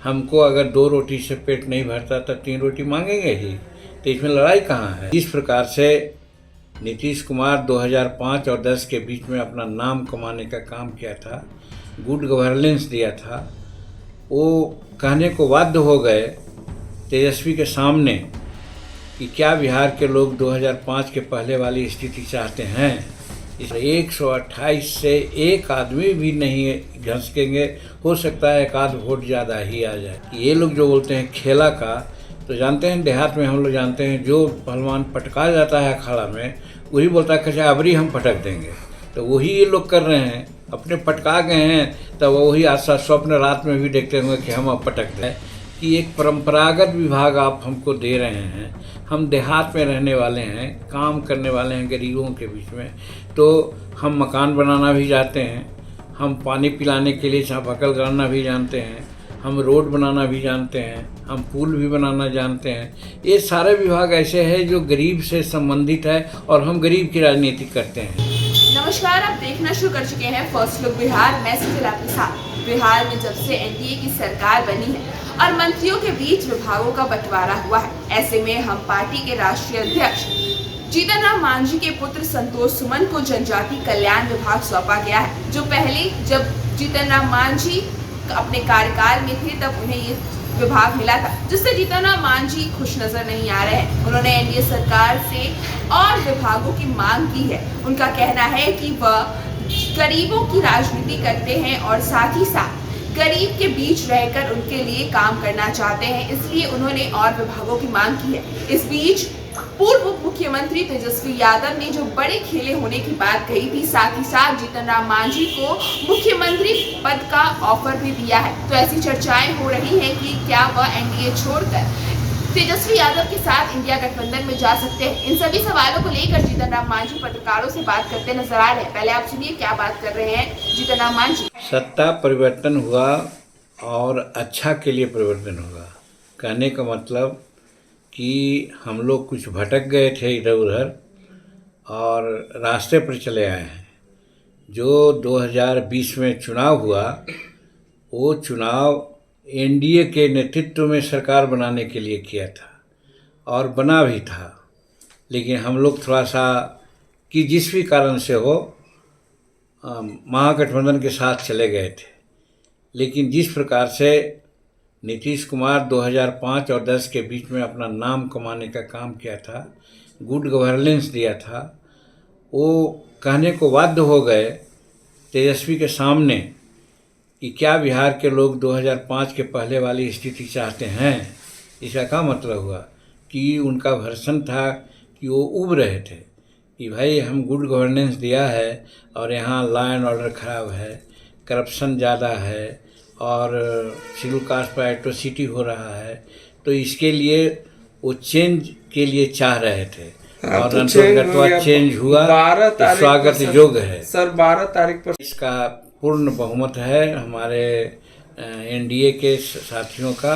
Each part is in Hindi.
हमको अगर 2 रोटी से पेट नहीं भरता तो 3 रोटी मांगेंगे ही। तो इसमें लड़ाई कहाँ है? जिस प्रकार से नीतीश कुमार 2005 और 10 के बीच में अपना नाम कमाने का काम किया था, गुड गवर्नेंस दिया था, वो कहने को बाध्य हो गए तेजस्वी के सामने कि क्या बिहार के लोग 2005 के पहले वाली स्थिति चाहते हैं। इस 128 से एक आदमी भी नहीं घसकेंगे, हो सकता है एक आध वोट ज़्यादा ही आ जाए। ये लोग जो बोलते हैं खेला का, तो जानते हैं देहात में हम लोग जानते हैं जो पहलवान पटका जाता है अखाड़ा में, वही बोलता है कि अबरी हम पटक देंगे। तो वही ये लोग कर रहे हैं, अपने पटका गए हैं तो वही आशा स्वप्न रात में भी देखते होंगे कि हम अब पटक दें। कि एक परंपरागत विभाग आप हमको दे रहे हैं, हम देहात में रहने वाले हैं, काम करने वाले हैं गरीबों के बीच में, तो हम मकान बनाना भी जानते हैं, हम पानी पिलाने के लिए चापाकल गाड़ना भी जानते हैं, हम रोड बनाना भी जानते हैं, हम पुल भी बनाना जानते हैं। ये सारे विभाग ऐसे हैं जो गरीब से संबंधित है और हम गरीब की राजनीति करते हैं। नमस्कार, आप देखना शुरू कर चुके हैं फर्स्ट लुक बिहार। मैं सुशीला आपके साथ। बिहार में जब से एनडीए की सरकार बनी है और मंत्रियों के बीच विभागों का बंटवारा हुआ है, ऐसे में हम पार्टी के राष्ट्रीय अध्यक्ष जीतन राम मांझी के पुत्र संतोष सुमन को जनजाति कल्याण विभाग सौंपा गया है। जो पहले जब जीतन राम मांझी अपने कार्यकाल में थे तब उन्हें ये विभाग मिला था, जिससे जीतन राम मांझी खुश नजर नहीं आ रहे हैं। उन्होंने एनडीए सरकार से और विभागों की मांग की है। उनका कहना है कि वह गरीबों की राजनीति करते हैं और साथ ही साथ गरीब के बीच रहकर उनके लिए काम करना चाहते हैं, इसलिए उन्होंने और विभागों की मांग की है। इस बीच पूर्व उप मुख्यमंत्री तेजस्वी यादव ने जो बड़े खेले होने की बात कही थी, साथ ही साथ जीतन राम मांझी को मुख्यमंत्री पद का ऑफर भी दिया है। तो ऐसी चर्चाएं हो रही हैं कि क्या वह एनडीए छोड़कर तेजस्वी यादव के साथ इंडिया गठबंधन में जा सकते हैं। इन सभी सवालों को लेकर जीतन राम मांझी पत्रकारों से बात करते नजर आ रहे हैं। पहले आप सुनिए क्या बात कर रहे हैं जीतन राम मांझी। सत्ता परिवर्तन हुआ और अच्छा के लिए परिवर्तन हुआ। कहने का मतलब कि हम लोग कुछ भटक गए थे इधर उधर और रास्ते पर चले आए हैं। जो 2020 में चुनाव हुआ, वो चुनाव एनडीए के नेतृत्व में सरकार बनाने के लिए किया था और बना भी था, लेकिन हम लोग थोड़ा सा कि जिस भी कारण से हो महागठबंधन के साथ चले गए थे। लेकिन जिस प्रकार से नीतीश कुमार 2005 और 10 के बीच में अपना नाम कमाने का काम किया था, गुड गवर्नेंस दिया था, वो कहने को बाध्य हो गए तेजस्वी के सामने कि क्या बिहार के लोग 2005 के पहले वाली स्थिति चाहते हैं। इसका क्या मतलब हुआ कि उनका वर्षन था कि वो उब रहे थे कि भाई हम गुड गवर्नेंस दिया है और यहाँ लॉ एंड ऑर्डर खराब है, करप्शन ज़्यादा है और शेड्यूल कास्ट पर एट्रोसिटी हो रहा है, तो इसके लिए वो चेंज के लिए चाह रहे थे और तो चेंज हुआ, स्वागत योग्य है। सर 12 तारीख पर इसका पूर्ण बहुमत है हमारे एनडीए के साथियों का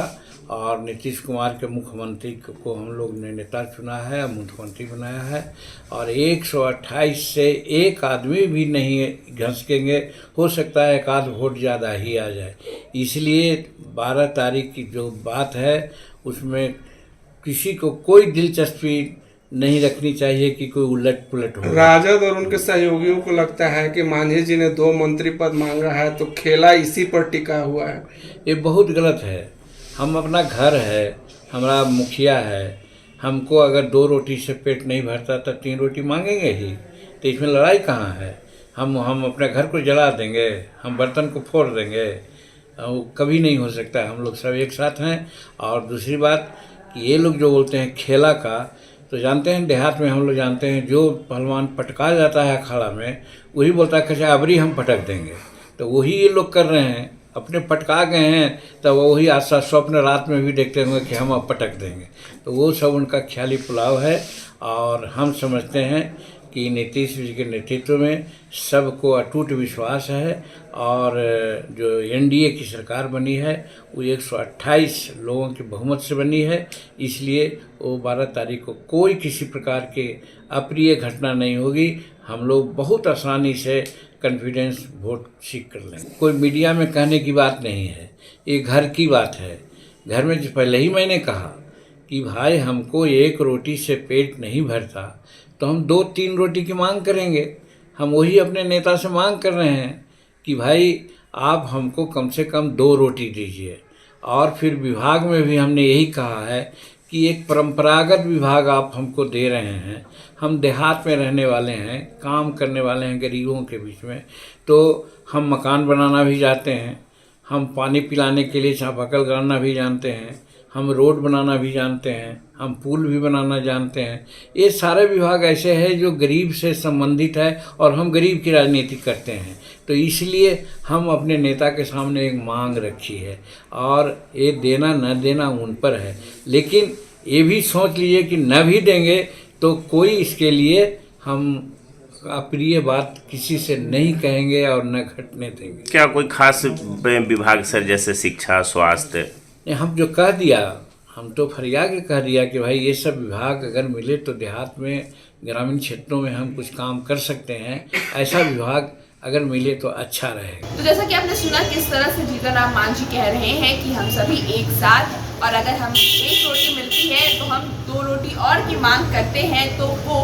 और नीतीश कुमार के मुख्यमंत्री को हम लोग ने नेता चुना है, मुख्यमंत्री बनाया है और 128 से एक आदमी भी नहीं घसकेंगे, हो सकता है एक आध वोट ज़्यादा ही आ जाए। इसलिए 12 तारीख की जो बात है उसमें किसी को कोई दिलचस्पी नहीं रखनी चाहिए कि कोई उलट पुलट हो। राजद और उनके सहयोगियों को लगता है कि मांझी जी ने 2 मंत्री पद मांगा है तो खेला इसी पर टिका हुआ है। ये बहुत गलत है। हम अपना घर है, हमारा मुखिया है, हमको अगर 2 रोटी से पेट नहीं भरता तो 3 रोटी मांगेंगे ही। तो इसमें लड़ाई कहाँ है? हम अपने घर को जला देंगे, हम बर्तन को फोड़ देंगे, वो कभी नहीं हो सकता। हम लोग सब एक साथ हैं। और दूसरी बात कि ये लोग जो बोलते हैं खेला का, तो जानते हैं देहात में हम लोग जानते हैं जो पहलवान पटका जाता है अखाड़ा में, वही बोलता है कि अबरी हम पटक देंगे। तो वही ये लोग कर रहे हैं, अपने पटका गए हैं तो वही आशा स्वप्न रात में भी देखते होंगे कि हम अब पटक देंगे। तो वो सब उनका ख्याली पुलाव है और हम समझते हैं कि नीतीश जी के नेतृत्व में सबको अटूट विश्वास है और जो एनडीए की सरकार बनी है वो 128 लोगों की बहुमत से बनी है। इसलिए वो 12 तारीख को कोई किसी प्रकार के अप्रिय घटना नहीं होगी। हम लोग बहुत आसानी से कॉन्फिडेंस वोट सीख कर लेंगे। कोई मीडिया में कहने की बात नहीं है, ये घर की बात है। घर में जो पहले ही मैंने कहा कि भाई हमको एक रोटी से पेट नहीं भरता तो हम 2-3 रोटी की मांग करेंगे। हम वही अपने नेता से मांग कर रहे हैं कि भाई आप हमको कम से कम 2 रोटी दीजिए। और फिर विभाग में भी हमने यही कहा है कि एक परंपरागत विभाग आप हमको दे रहे हैं। हम देहात में रहने वाले हैं, काम करने वाले हैं गरीबों के बीच में, तो हम मकान बनाना भी जानते हैं, हम पानी पिलाने के लिए चापाकल गाड़ना भी जानते हैं, हम रोड बनाना भी जानते हैं, हम पुल भी बनाना जानते हैं। ये सारे विभाग ऐसे हैं जो गरीब से संबंधित है और हम गरीब की राजनीति करते हैं। तो इसलिए हम अपने नेता के सामने एक मांग रखी है और ये देना न देना उन पर है। लेकिन ये भी सोच लीजिए कि न भी देंगे तो कोई इसके लिए हम अप्रिय बात किसी से नहीं कहेंगे और न घटने देंगे। क्या कोई खास विभाग सर, जैसे शिक्षा, स्वास्थ्य? हम जो कह दिया, हम तो फरिया के कह दिया कि भाई ये सब विभाग अगर मिले तो देहात में, ग्रामीण क्षेत्रों में हम कुछ काम कर सकते हैं। ऐसा विभाग अगर मिले तो अच्छा रहेगा। तो जैसा कि आपने सुना किस तरह से जीतन राम मांझी कह रहे हैं कि हम सभी एक साथ, और अगर हम 1 रोटी मिलती है तो हम 2 रोटी और की मांग करते हैं, तो वो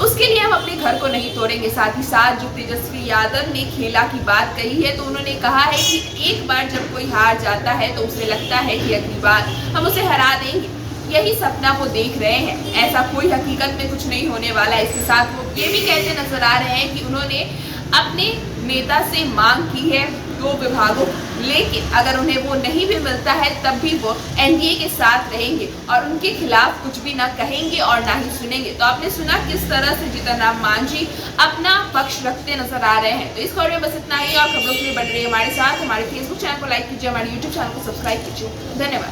उसके लिए हम अपने घर को नहीं तोड़ेंगे। साथ ही साथ जो तेजस्वी यादव ने खेला की बात कही है, तो उन्होंने कहा है कि एक बार जब कोई हार जाता है तो उसे लगता है कि अगली बार हम उसे हरा देंगे। यही सपना वो देख रहे हैं, ऐसा कोई हकीकत में कुछ नहीं होने वाला है। इसके साथ वो ये भी कहते नजर आ रहे हैं कि उन्होंने अपने नेता से मांग की है 2 विभागों, लेकिन अगर उन्हें वो नहीं भी मिलता है तब भी वो एनडीए के साथ रहेंगे और उनके खिलाफ कुछ भी ना कहेंगे और ना ही सुनेंगे। तो आपने सुना किस तरह से जीतन राम मांझी अपना पक्ष रखते नजर आ रहे हैं। तो इस खबर में बस इतना ही, और खबरों के लिए बन रही हमारे साथ। हमारे फेसबुक चैनल को लाइक कीजिए, हमारे यूट्यूब चैनल को सब्सक्राइब कीजिए। धन्यवाद।